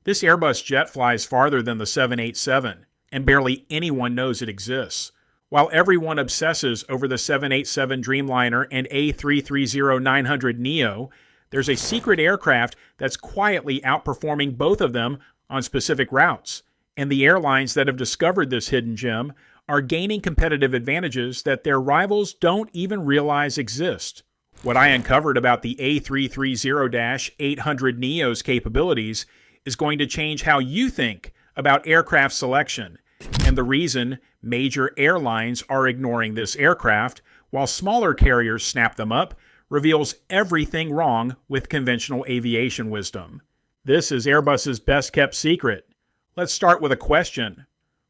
This Airbus jet flies farther than the 787, and barely anyone knows it exists. While everyone obsesses over the 787 Dreamliner and A330-800neo, there's a secret aircraft that's quietly outperforming both of them on specific routes, and the airlines that have discovered this hidden gem are gaining competitive advantages that their rivals don't even realize exist. What I uncovered about the A330-800neo's capabilities is going to change how you think about aircraft selection, and the reason major airlines are ignoring this aircraft while smaller carriers snap them up reveals everything wrong with conventional aviation wisdom. This is Airbus's best kept secret. Let's start with a question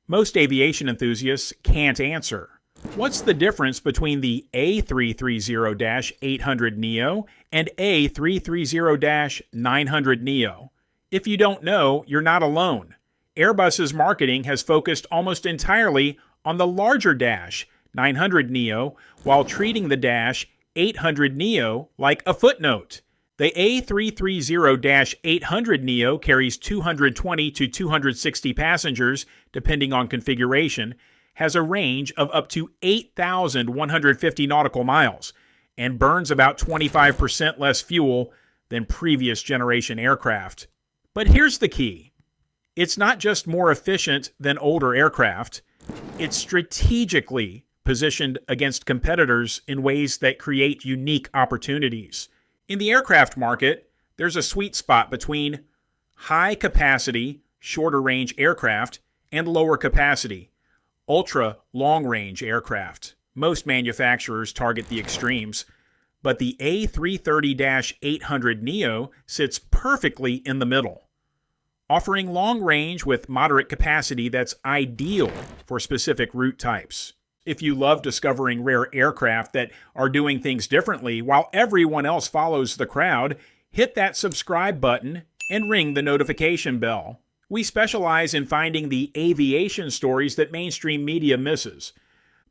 most aviation enthusiasts can't answer. What's the difference between the A330-800neo and A330-900neo? If you don't know, you're not alone. Airbus's marketing has focused almost entirely on the larger dash 900neo while treating the dash 800neo like a footnote. The A330-800neo carries 220 to 260 passengers, depending on configuration, has a range of up to 8,150 nautical miles, and burns about 25% less fuel than previous generation aircraft. But here's the key. It's not just more efficient than older aircraft, it's strategically positioned against competitors in ways that create unique opportunities. In the aircraft market, there's a sweet spot between high capacity, shorter range aircraft and lower capacity, ultra long range aircraft. Most manufacturers target the extremes, but the A330-800neo sits perfectly in the middle, offering long range with moderate capacity that's ideal for specific route types. If you love discovering rare aircraft that are doing things differently while everyone else follows the crowd, hit that subscribe button and ring the notification bell. We specialize in finding the aviation stories that mainstream media misses.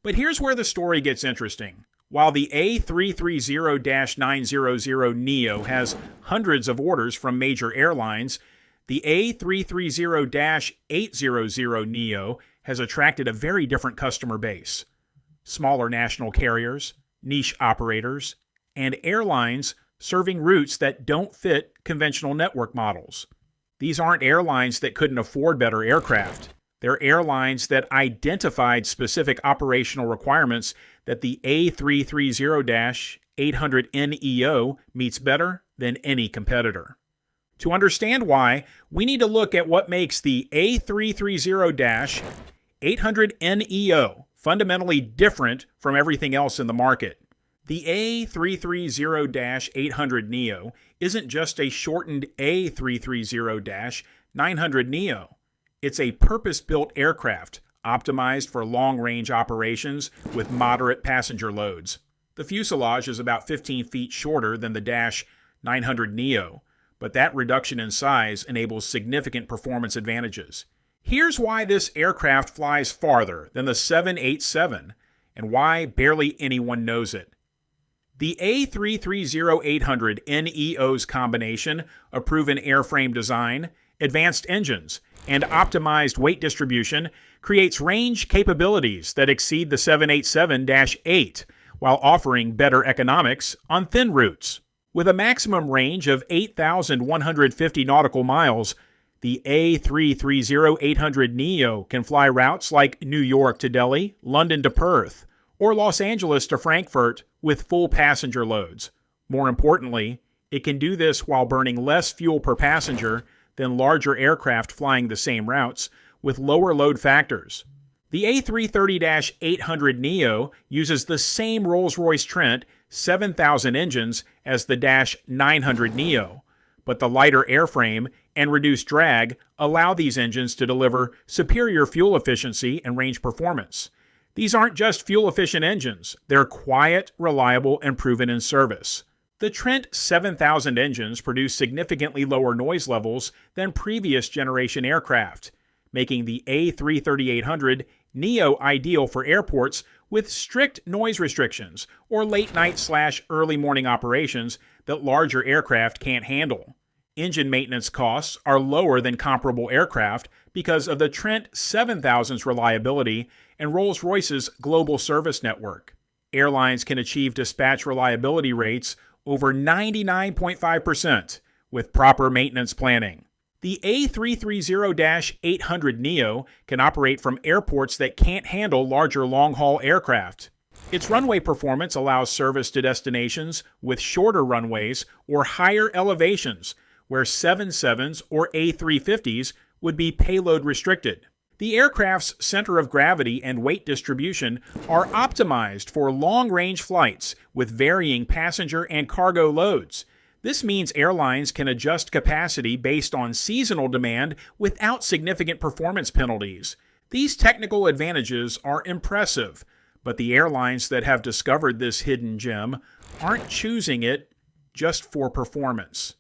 But here's where the story gets interesting. While the A330-900neo has hundreds of orders from major airlines, the A330-800neo has attracted a very different customer base. Smaller national carriers, niche operators, and airlines serving routes that don't fit conventional network models. These aren't airlines that couldn't afford better aircraft. They're airlines that identified specific operational requirements that the A330-800neo meets better than any competitor. To understand why, we need to look at what makes the A330-800neo fundamentally different from everything else in the market. The A330-800neo isn't just a shortened A330-900neo. It's a purpose-built aircraft optimized for long-range operations with moderate passenger loads. The fuselage is about 15 feet shorter than the Dash 900neo, but that reduction in size enables significant performance advantages. Here's why this aircraft flies farther than the 787 and why barely anyone knows it. The A330-800neo's combination of proven airframe design, advanced engines, and optimized weight distribution creates range capabilities that exceed the 787-8 while offering better economics on thin routes. With a maximum range of 8,150 nautical miles, the A330-800neo can fly routes like New York to Delhi, London to Perth, or Los Angeles to Frankfurt with full passenger loads. More importantly, it can do this while burning less fuel per passenger than larger aircraft flying the same routes with lower load factors. The A330-800neo uses the same Rolls-Royce Trent 7,000 engines as the Dash 900neo, but the lighter airframe and reduced drag allow these engines to deliver superior fuel efficiency and range performance. These aren't just fuel-efficient engines, they're quiet, reliable, and proven in service. The Trent 7000 engines produce significantly lower noise levels than previous generation aircraft, making the A330-800neo ideal for airports with strict noise restrictions or late-night/early morning operations that larger aircraft can't handle. Engine maintenance costs are lower than comparable aircraft because of the Trent 7000's reliability and Rolls-Royce's global service network. Airlines can achieve dispatch reliability rates over 99.5% with proper maintenance planning. The A330-800neo can operate from airports that can't handle larger long-haul aircraft. Its runway performance allows service to destinations with shorter runways or higher elevations, where 77s or A350s would be payload restricted. The aircraft's center of gravity and weight distribution are optimized for long-range flights with varying passenger and cargo loads. This means airlines can adjust capacity based on seasonal demand without significant performance penalties. These technical advantages are impressive, but the airlines that have discovered this hidden gem aren't choosing it just for performance.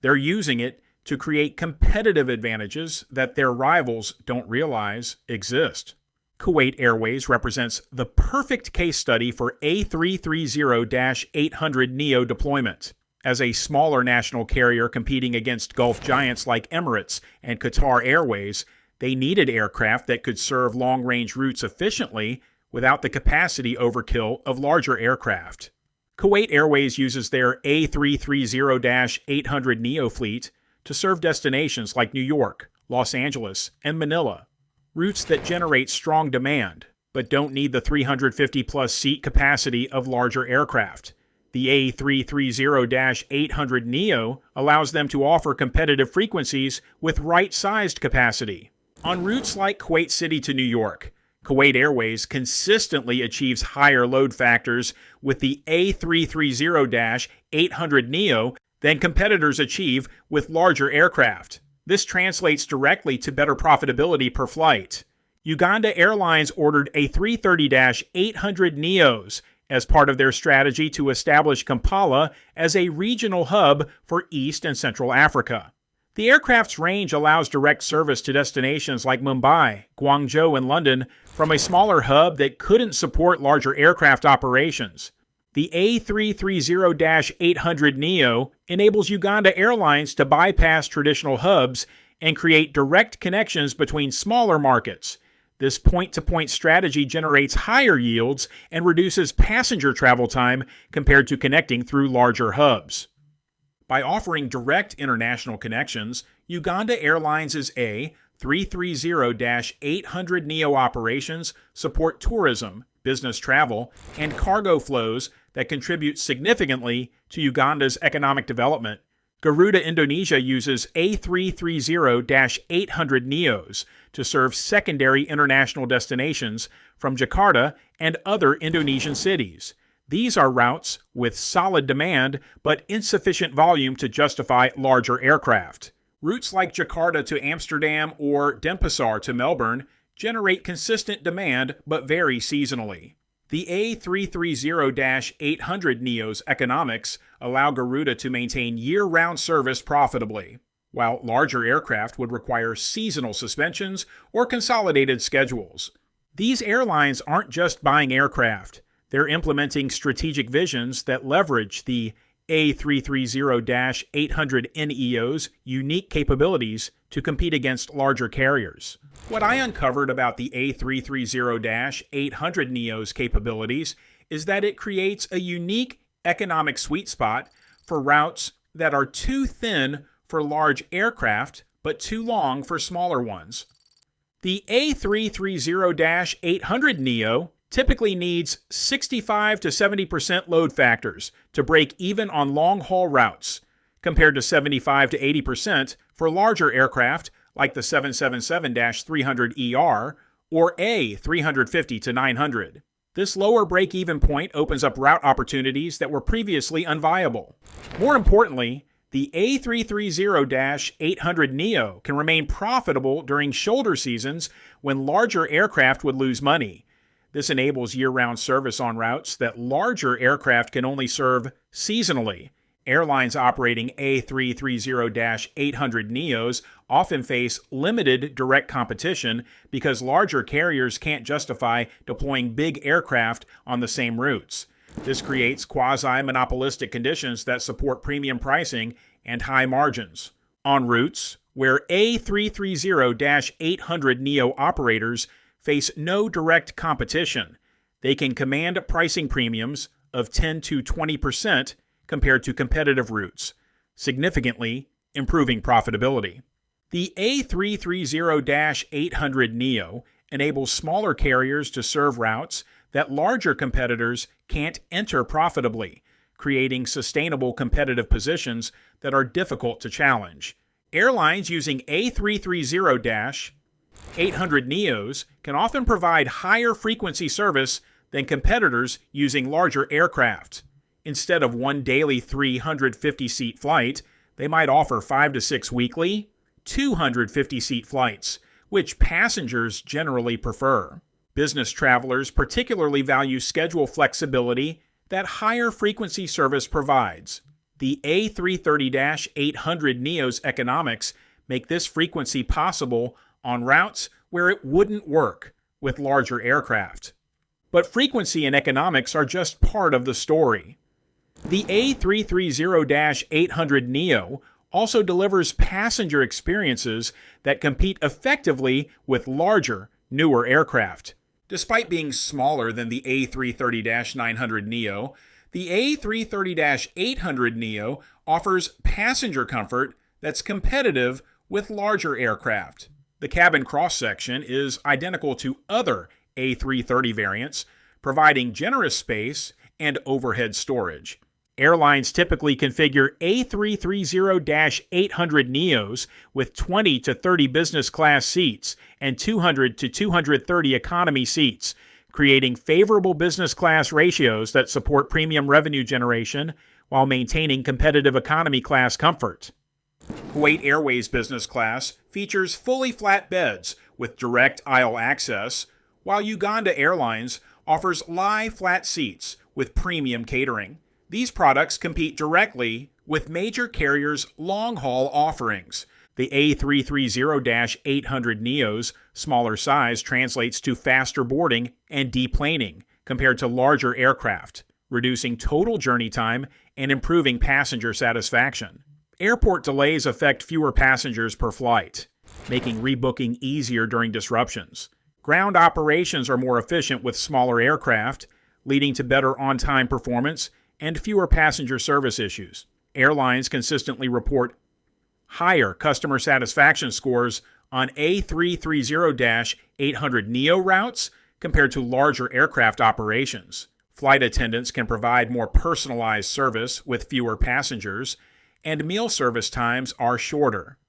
They're using it to create competitive advantages that their rivals don't realize exist. Kuwait Airways represents the perfect case study for A330-800neo deployment. As a smaller national carrier competing against Gulf giants like Emirates and Qatar Airways, they needed aircraft that could serve long-range routes efficiently without the capacity overkill of larger aircraft. Kuwait Airways uses their A330-800neo fleet to serve destinations like New York, Los Angeles, and Manila, routes that generate strong demand but don't need the 350-plus seat capacity of larger aircraft. The A330-800neo allows them to offer competitive frequencies with right-sized capacity. On routes like Kuwait City to New York, Kuwait Airways consistently achieves higher load factors with the A330-800neo than competitors achieve with larger aircraft. This translates directly to better profitability per flight. Uganda Airlines ordered A330-800neos as part of their strategy to establish Kampala as a regional hub for East and Central Africa. The aircraft's range allows direct service to destinations like Mumbai, Guangzhou, and London from a smaller hub that couldn't support larger aircraft operations. The A330-800neo enables Uganda Airlines to bypass traditional hubs and create direct connections between smaller markets. This point-to-point strategy generates higher yields and reduces passenger travel time compared to connecting through larger hubs. By offering direct international connections, Uganda Airlines' A330-800neo operations support tourism, business travel, and cargo flows that contribute significantly to Uganda's economic development. Garuda Indonesia uses A330-800neos to serve secondary international destinations from Jakarta and other Indonesian cities. These are routes with solid demand but insufficient volume to justify larger aircraft. Routes like Jakarta to Amsterdam or Denpasar to Melbourne generate consistent demand but vary seasonally. The A330-800neo's economics allow Garuda to maintain year-round service profitably, while larger aircraft would require seasonal suspensions or consolidated schedules. These airlines aren't just buying aircraft. They're implementing strategic visions that leverage the A330-800neo's unique capabilities to compete against larger carriers. What I uncovered about the A330-800neo's capabilities is that it creates a unique economic sweet spot for routes that are too thin for large aircraft but too long for smaller ones. The A330-800neo typically needs 65 to 70% load factors to break even on long-haul routes, compared to 75 to 80% for larger aircraft like the 777-300ER or A350-900. This lower break-even point opens up route opportunities that were previously unviable. More importantly, the A330-800neo can remain profitable during shoulder seasons when larger aircraft would lose money. This enables year-round service on routes that larger aircraft can only serve seasonally. Airlines operating A330-800neos often face limited direct competition because larger carriers can't justify deploying big aircraft on the same routes. This creates quasi-monopolistic conditions that support premium pricing and high margins. On routes where A330-800neo operators face no direct competition, they can command pricing premiums of 10 to 20% compared to competitive routes, significantly improving profitability. The A330-800neo enables smaller carriers to serve routes that larger competitors can't enter profitably, creating sustainable competitive positions that are difficult to challenge. Airlines using A330-800neos can often provide higher frequency service than competitors using larger aircraft. Instead of one daily 350-seat flight, they might offer 5 to 6 weekly, 250-seat flights, which passengers generally prefer. Business travelers particularly value schedule flexibility that higher frequency service provides. The A330-800neo's economics make this frequency possible on routes where it wouldn't work with larger aircraft. But frequency and economics are just part of the story. The A330-800neo also delivers passenger experiences that compete effectively with larger, newer aircraft. Despite being smaller than the A330-900neo, the A330-800neo offers passenger comfort that's competitive with larger aircraft. The cabin cross-section is identical to other A330 variants, providing generous space and overhead storage. Airlines typically configure A330-800neos with 20 to 30 business class seats and 200 to 230 economy seats, creating favorable business class ratios that support premium revenue generation while maintaining competitive economy class comfort. Kuwait Airways business class features fully flat beds with direct aisle access, while Uganda Airlines offers lie flat seats with premium catering. These products compete directly with major carriers' long-haul offerings. The A330-800neo's smaller size translates to faster boarding and deplaning compared to larger aircraft, reducing total journey time and improving passenger satisfaction. Airport delays affect fewer passengers per flight, making rebooking easier during disruptions. Ground operations are more efficient with smaller aircraft, leading to better on-time performance and fewer passenger service issues. Airlines consistently report higher customer satisfaction scores on A330-800neo routes compared to larger aircraft operations. Flight attendants can provide more personalized service with fewer passengers, and meal service times are shorter.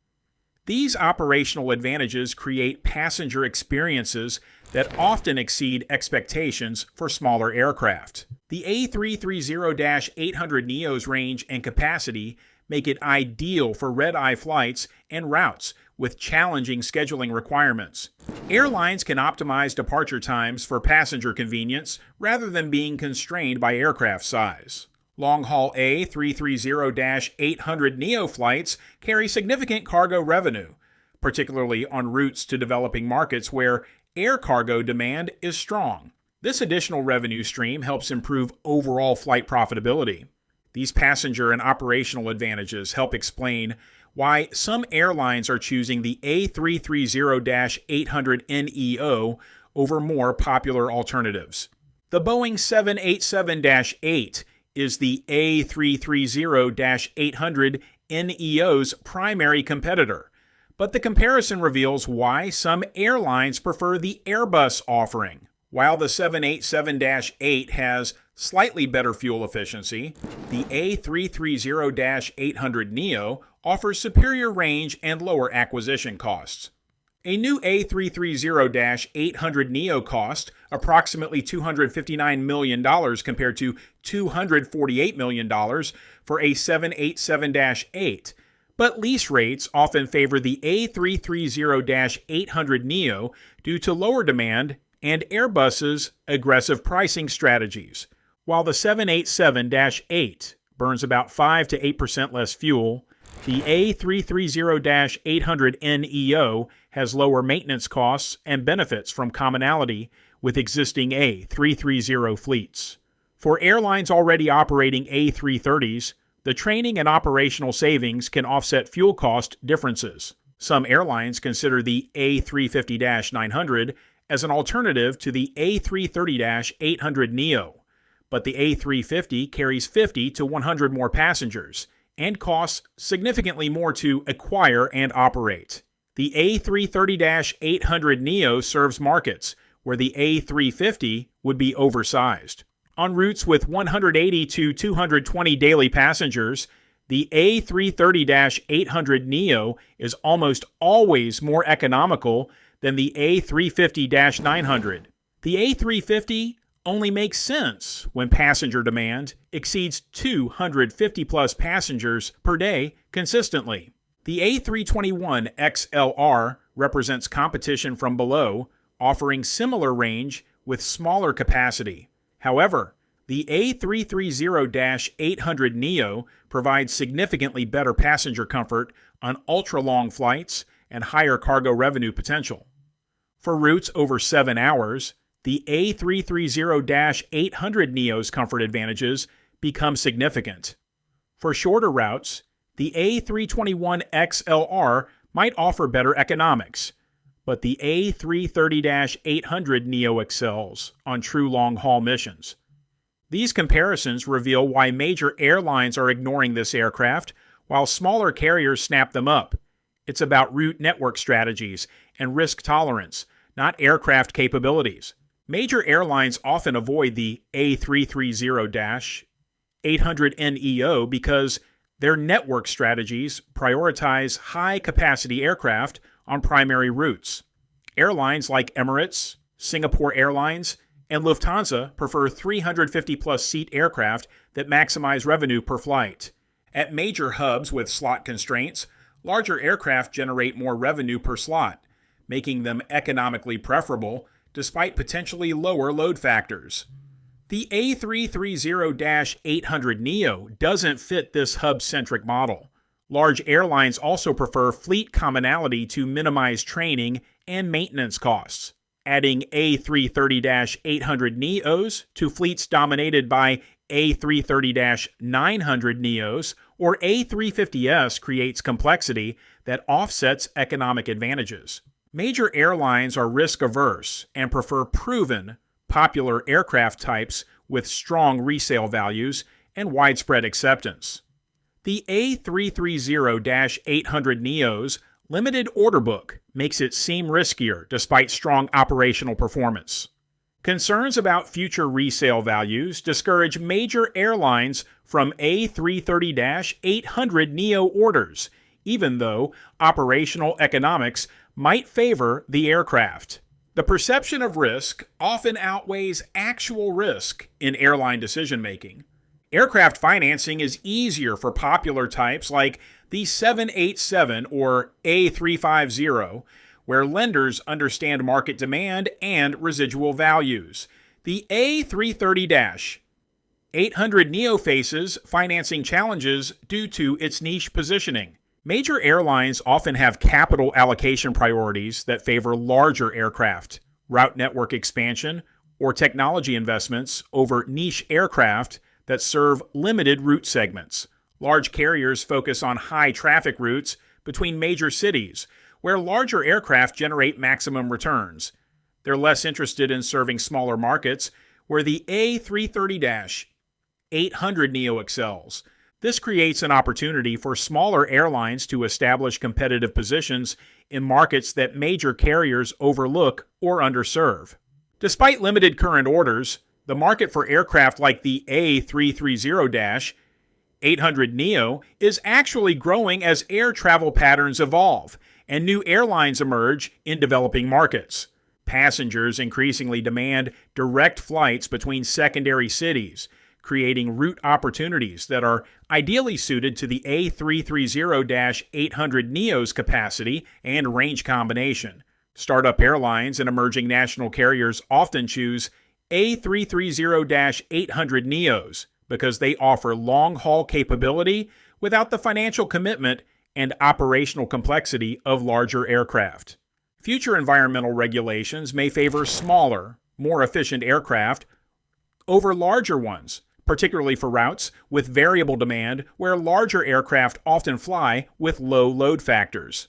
These operational advantages create passenger experiences that often exceed expectations for smaller aircraft. The A330-800neo's range and capacity make it ideal for red-eye flights and routes with challenging scheduling requirements. Airlines can optimize departure times for passenger convenience rather than being constrained by aircraft size. Long-haul A330-800neo flights carry significant cargo revenue, particularly on routes to developing markets where air cargo demand is strong. This additional revenue stream helps improve overall flight profitability. These passenger and operational advantages help explain why some airlines are choosing the A330-800neo over more popular alternatives. The Boeing 787-8 is the A330-800neo's primary competitor, but the comparison reveals why some airlines prefer the Airbus offering. While the 787-8 has slightly better fuel efficiency, the A330-800neo offers superior range and lower acquisition costs. A new A330-800neo cost approximately $259 million compared to $248 million for a 787-8, but lease rates often favor the A330-800neo due to lower demand and Airbus's aggressive pricing strategies. While the 787-8 burns about 5 to 8% less fuel, the A330-800neo has lower maintenance costs and benefits from commonality with existing A330 fleets. For airlines already operating A330s, The training and operational savings can offset fuel cost differences. Some airlines consider the A350-900 as an alternative to the A330-800neo, but the A350 carries 50 to 100 more passengers and costs significantly more to acquire and operate. The A330-800neo serves markets where the A350 would be oversized. On routes with 180 to 220 daily passengers, the A330-800neo is almost always more economical than the A350-900. The A350 only makes sense when passenger demand exceeds 250 plus passengers per day consistently. The A321XLR represents competition from below, offering similar range with smaller capacity. However, the A330-800neo provides significantly better passenger comfort on ultra-long flights and higher cargo revenue potential. For routes over 7 hours, the A330-800neo's comfort advantages become significant. For shorter routes, the A321XLR might offer better economics, but the A330-800neo excels on true long-haul missions. These comparisons reveal why major airlines are ignoring this aircraft, while smaller carriers snap them up. It's about route network strategies and risk tolerance, not aircraft capabilities. Major airlines often avoid the A330-800neo because their network strategies prioritize high-capacity aircraft on primary routes. Airlines like Emirates, Singapore Airlines, and Lufthansa prefer 350-plus seat aircraft that maximize revenue per flight. At major hubs with slot constraints, larger aircraft generate more revenue per slot, making them economically preferable despite potentially lower load factors. The A330-800neo doesn't fit this hub-centric model. Large airlines also prefer fleet commonality to minimize training and maintenance costs. Adding A330-800neos to fleets dominated by A330-900neos or A350s creates complexity that offsets economic advantages. Major airlines are risk-averse and prefer proven, popular aircraft types with strong resale values and widespread acceptance. The A330-800neo's limited order book makes it seem riskier despite strong operational performance. Concerns about future resale values discourage major airlines from A330-800neo orders, even though operational economics might favor the aircraft. The perception of risk often outweighs actual risk in airline decision-making. Aircraft financing is easier for popular types like the 787 or A350, where lenders understand market demand and residual values. The A330-800neo faces financing challenges due to its niche positioning. Major airlines often have capital allocation priorities that favor larger aircraft, route network expansion, or technology investments over niche aircraft that serve limited route segments. Large carriers focus on high traffic routes between major cities, where larger aircraft generate maximum returns. They're less interested in serving smaller markets, where the A330-800neo excels. This creates an opportunity for smaller airlines to establish competitive positions in markets that major carriers overlook or underserve. Despite limited current orders, the market for aircraft like the A330-800neo is actually growing as air travel patterns evolve and new airlines emerge in developing markets. Passengers increasingly demand direct flights between secondary cities, creating route opportunities that are ideally suited to the A330-800neo's capacity and range combination. Startup airlines and emerging national carriers often choose A330-800neos because they offer long-haul capability without the financial commitment and operational complexity of larger aircraft. Future environmental regulations may favor smaller, more efficient aircraft over larger ones, particularly for routes with variable demand where larger aircraft often fly with low load factors.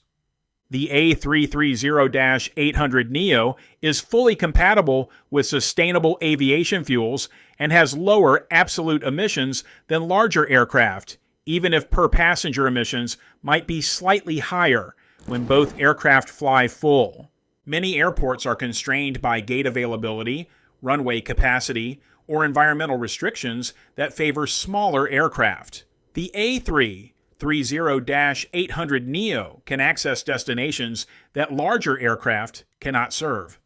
The A330-800neo is fully compatible with sustainable aviation fuels and has lower absolute emissions than larger aircraft, even if per-passenger emissions might be slightly higher when both aircraft fly full. Many airports are constrained by gate availability, runway capacity, or environmental restrictions that favor smaller aircraft. The A330-800neo can access destinations that larger aircraft cannot serve.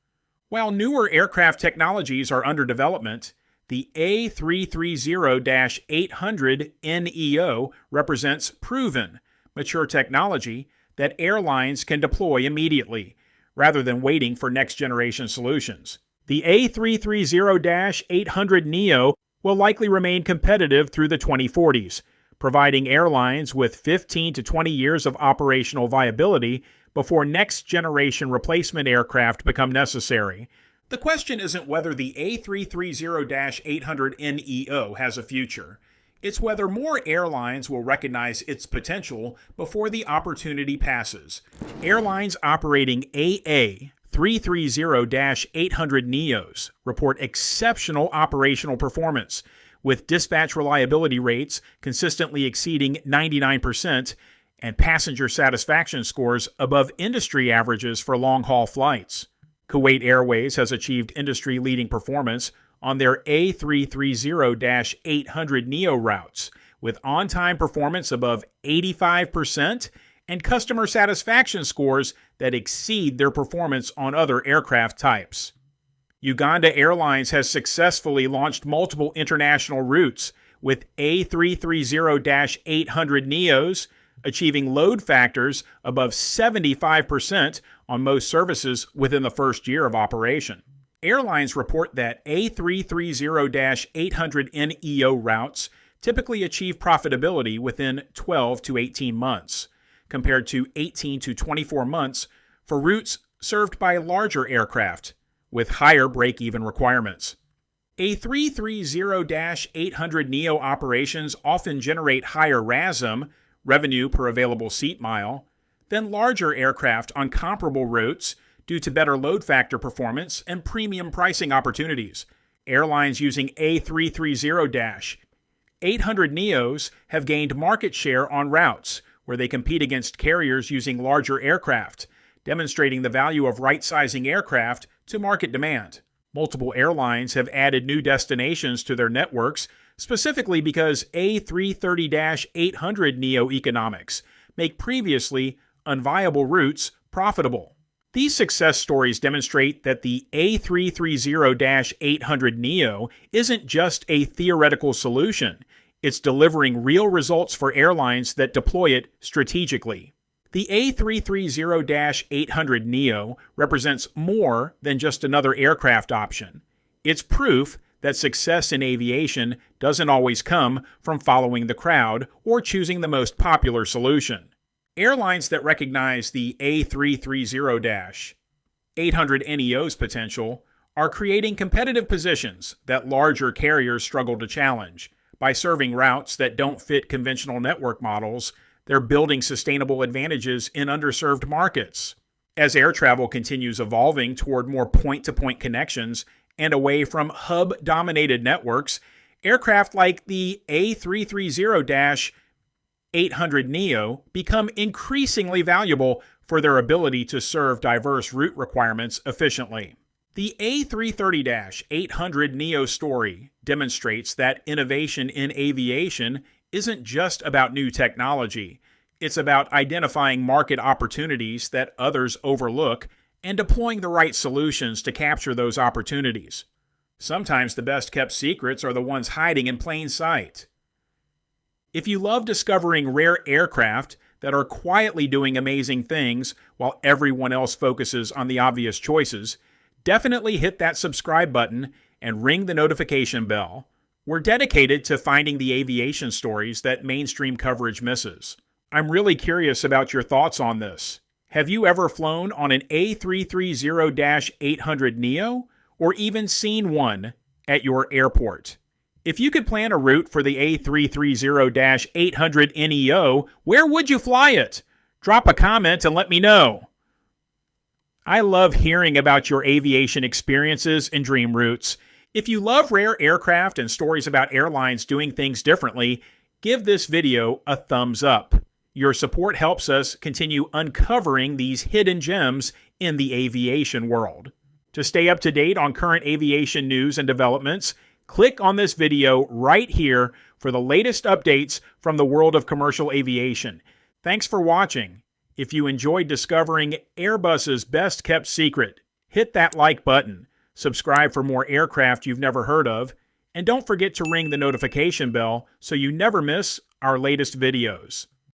While newer aircraft technologies are under development, the A330-800neo represents proven, mature technology that airlines can deploy immediately, rather than waiting for next-generation solutions. The A330-800neo will likely remain competitive through the 2040s, providing airlines with 15 to 20 years of operational viability before next-generation replacement aircraft become necessary. The question isn't whether the A330-800neo has a future. It's whether more airlines will recognize its potential before the opportunity passes. Airlines operating AA330-800neos report exceptional operational performance, with dispatch reliability rates consistently exceeding 99% and passenger satisfaction scores above industry averages for long-haul flights. Kuwait Airways has achieved industry-leading performance on their A330-800neo routes, with on-time performance above 85% and customer satisfaction scores that exceed their performance on other aircraft types. Uganda Airlines has successfully launched multiple international routes, with A330-800neos achieving load factors above 75% on most services within the first year of operation. Airlines report that A330-800neo routes typically achieve profitability within 12 to 18 months, compared to 18 to 24 months for routes served by larger aircraft with higher break-even requirements. A330-800neo operations often generate higher RASM, revenue per available seat mile, than larger aircraft on comparable routes due to better load factor performance and premium pricing opportunities. Airlines using A330-800neos have gained market share on routes where they compete against carriers using larger aircraft, demonstrating the value of right-sizing aircraft to market demand. Multiple airlines have added new destinations to their networks, specifically because A330-800neo economics make previously unviable routes profitable. These success stories demonstrate that the A330-800neo isn't just a theoretical solution. It's delivering real results for airlines that deploy it strategically. The A330-800neo represents more than just another aircraft option. It's proof that success in aviation doesn't always come from following the crowd or choosing the most popular solution. Airlines that recognize the A330-800neo's potential are creating competitive positions that larger carriers struggle to challenge. By serving routes that don't fit conventional network models, they're building sustainable advantages in underserved markets. As air travel continues evolving toward more point-to-point connections and away from hub-dominated networks, aircraft like the A330-800neo become increasingly valuable for their ability to serve diverse route requirements efficiently. The A330-800neo story demonstrates that innovation in aviation isn't just about new technology. It's about identifying market opportunities that others overlook and deploying the right solutions to capture those opportunities. Sometimes the best-kept secrets are the ones hiding in plain sight. If you love discovering rare aircraft that are quietly doing amazing things while everyone else focuses on the obvious choices, definitely hit that subscribe button and ring the notification bell. We're dedicated to finding the aviation stories that mainstream coverage misses. I'm really curious about your thoughts on this. Have you ever flown on an A330-800neo or even seen one at your airport? If you could plan a route for the A330-800neo, where would you fly it? Drop a comment and let me know. I love hearing about your aviation experiences and dream routes. If you love rare aircraft and stories about airlines doing things differently, give this video a thumbs up. Your support helps us continue uncovering these hidden gems in the aviation world. To stay up to date on current aviation news and developments, click on this video right here for the latest updates from the world of commercial aviation. Thanks for watching. If you enjoyed discovering Airbus's best-kept secret, hit that like button, subscribe for more aircraft you've never heard of, and don't forget to ring the notification bell so you never miss our latest videos.